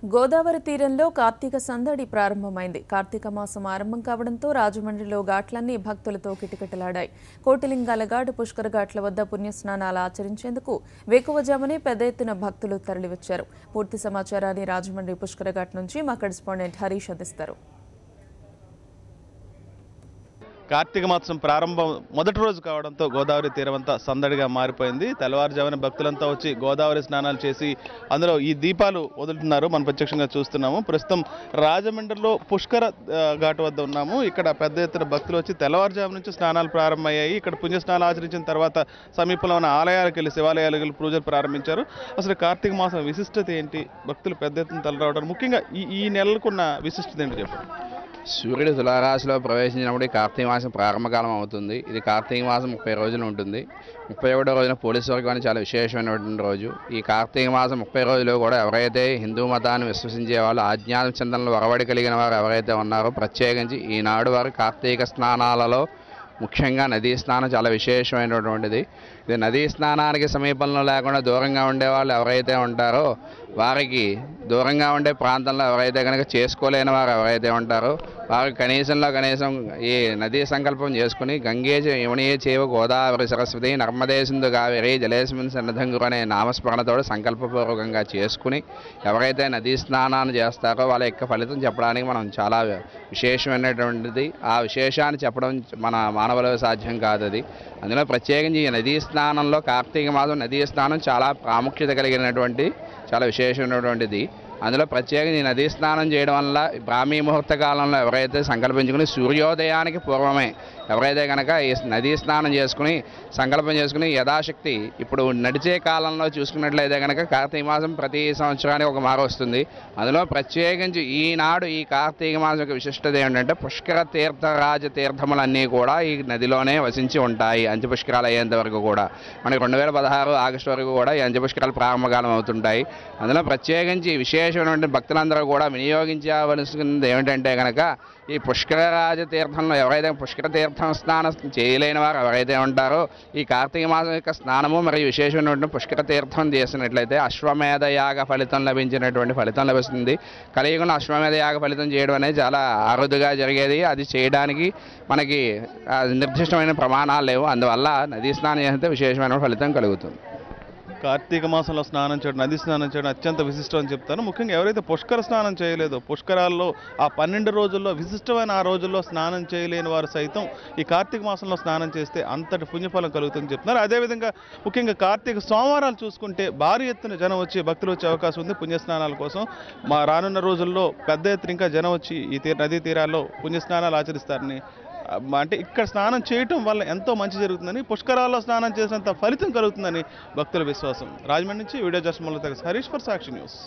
గోదావరి తీరంలో కార్తీక సందడి ప్రారంభమైంది. కార్తీక మాసం ఆరంభం కావడంతో రాజమండ్రిలో ఘాట్లన్నీ భక్తులతో కిటకిటలాడాయి. కోటిలింగాల ఘాట్, పుష్కర ఘాట్ల వద్ద పుణ్యస్నానాలు ఆచరించేందుకు వేకువజామునే పెద్ద ఎత్తున భక్తులు తరలివచ్చారు. పూర్తి సమాచారాన్ని రాజమండ్రి పుష్కర ఘాట్ నుంచి మా కరెస్పాండెంట్ హరీష్ అందిస్తారు. కార్తీక మాసం ప్రారంభం మొదటి రోజు కావడంతో గోదావరి తీరమంతా సందడిగా మారిపోయింది. తెల్లవారుజామున భక్తులంతా వచ్చి గోదావరి స్నానాలు చేసి అందులో ఈ దీపాలు వదులుతున్నారు. మనం ప్రత్యక్షంగా చూస్తున్నాము. ప్రస్తుతం రాజమండ్రిలో పుష్కర ఘాట్ వద్ద ఉన్నాము. ఇక్కడ పెద్ద ఎత్తున భక్తులు వచ్చి తెల్లవారుజాము నుంచి స్నానాలు ప్రారంభమయ్యాయి. ఇక్కడ పుణ్యస్నానాలు ఆచరించిన తర్వాత సమీపంలో ఉన్న ఆలయాలకు వెళ్ళి శివాలయాలకు వెళ్ళి పూజలు ప్రారంభించారు. అసలు కార్తీక మాసం విశిష్టత ఏంటి? భక్తులు పెద్ద ఎత్తున తరలిరావడం, ముఖ్యంగా ఈ నెలకున్న విశిష్టత ఏంటి చెప్పండి. సూర్యుడు తులారాశిలో ప్రవేశించినప్పుడు కార్తీక మాసం ప్రారంభకాలం అవుతుంది. ఇది కార్తీక మాసం 30 రోజులు ఉంటుంది. 31వ రోజున పోలీసు వర్గానికి చాలా విశేషమైనటువంటి రోజు. ఈ కార్తీక మాసం 30 రోజులు కూడా ఎవరైతే హిందూ మతాన్ని విశ్వసించే వాళ్ళు, ఆజ్ఞాన చింతనలు వరవడి కలిగిన వారు ఎవరైతే ఉన్నారో, ప్రత్యేకించి ఈనాడు వారు కార్తీక స్నానాలలో ముఖ్యంగా నదీ స్నానం చాలా విశేషమైనటువంటిది. ఇది నదీ స్నానానికి సమీపంలో లేకుండా దూరంగా ఉండేవాళ్ళు ఎవరైతే ఉంటారో వారికి, దూరంగా ఉండే ప్రాంతంలో ఎవరైతే కనుక చేసుకోలేని వారు ఎవరైతే ఉంటారో వారికి కనీసం ఈ నదీ సంకల్పం చేసుకుని గంగే యమునే చేవ గోదావరి సరస్వతి నర్మదే సింధు కావేరి జలేస్మిన్ సన్నద్ధంగురు అనే నామస్మరణతోడు సంకల్పపూర్వకంగా చేసుకుని ఎవరైతే నదీ స్నానాన్ని చేస్తారో వాళ్ళ యొక్క ఫలితం చెప్పడానికి మనం చాలా విశేషమైనటువంటిది. ఆ విశేషాన్ని చెప్పడం మన మానవులకు సాధ్యం కాదు. అది అందులో ప్రత్యేకించి ఈ నదీ స్నానంలో కార్తీక మాసం నదీ స్నానం చాలా ప్రాముఖ్యత కలిగినటువంటి చాలా విశేషమైనటువంటిది. అందులో ప్రత్యేకంగా ఈ నదీ స్నానం చేయడం వల్ల బ్రాహ్మీ ముహూర్త కాలంలో ఎవరైతే సంకల్పించుకుని సూర్యోదయానికి పూర్వమే ఎవరైతే కనుక ఈ నదీ స్నానం చేసుకుని సంకల్పం చేసుకుని యథాశక్తి, ఇప్పుడు నడిచే కాలంలో చూసుకున్నట్లయితే కనుక కార్తీక మాసం ప్రతి సంవత్సరానికి ఒక మారు వస్తుంది. అందులో ప్రత్యేకించి ఈనాడు ఈ కార్తీక మాసం యొక్క విశిష్టత ఏమిటంటే పుష్కర తీర్థరాజ తీర్థములన్నీ కూడా ఈ నదిలోనే వసించి ఉంటాయి. అంత్యపుష్కరాలు అయ్యేంత వరకు కూడా మనకి 2016 ఆగస్టు వరకు కూడా ఈ అంత్యపుష్కరాలు ప్రారంభకాలం అవుతుంటాయి. అందులో ప్రత్యేకించి విశేషమైనటువంటి భక్తులందరూ కూడా వినియోగించవలసింది ఏమిటంటే కనుక ఈ పుష్కరరాజ తీర్థంలో ఎవరైతే పుష్కర తీర్థం స్నానం చేయలేని వారు ఎవరైతే ఉంటారో ఈ కార్తీక మాసం యొక్క స్నానము మరియు విశేషమైనటువంటి పుష్కర తీర్థం చేసినట్లయితే అశ్వమేధ యాగ ఫలితం లభించినటువంటి ఫలితం లభిస్తుంది. కలియుగంలో అశ్వమేధ యాగ ఫలితం చేయడం అనేది చాలా అరుదుగా జరిగేది. అది చేయడానికి మనకి నిర్దిష్టమైన ప్రమాణాలు లేవు. అందువల్ల నదీ స్నానం చేస్తే విశేషమైన ఫలితం కలుగుతుంది. కార్తీక మాసంలో స్నానం చేయడం, నది స్నానం చేయడం అత్యంత విశిష్టం అని చెప్తాను. ముఖ్యంగా ఎవరైతే పుష్కర స్నానం చేయలేదో, పుష్కరాల్లో ఆ 12 రోజుల్లో విశిష్టమైన ఆ రోజుల్లో స్నానం చేయలేని వారు సైతం ఈ కార్తీక మాసంలో స్నానం చేస్తే అంతటి పుణ్యఫలం కలుగుతుందని చెప్తున్నారు. అదేవిధంగా ముఖ్యంగా కార్తీక సోమవారాలు చూసుకుంటే భారీ ఎత్తున జనం వచ్చి భక్తులు వచ్చే అవకాశం ఉంది పుణ్యస్నానాల కోసం. మా రానున్న రోజుల్లో పెద్ద ఎత్తున ఇంకా జనం వచ్చి ఈ నదీ తీరాల్లో పుణ్యస్నానాలు ఆచరిస్తారని, అంటే ఇక్కడ స్నానం చేయటం వల్ల ఎంతో మంచి జరుగుతుందని, పుష్కరాల్లో స్నానం చేసినంత ఫలితం కలుగుతుందని భక్తుల విశ్వాసం. రాజమండ్రి నుంచి video journalist Harish for Sakshi news.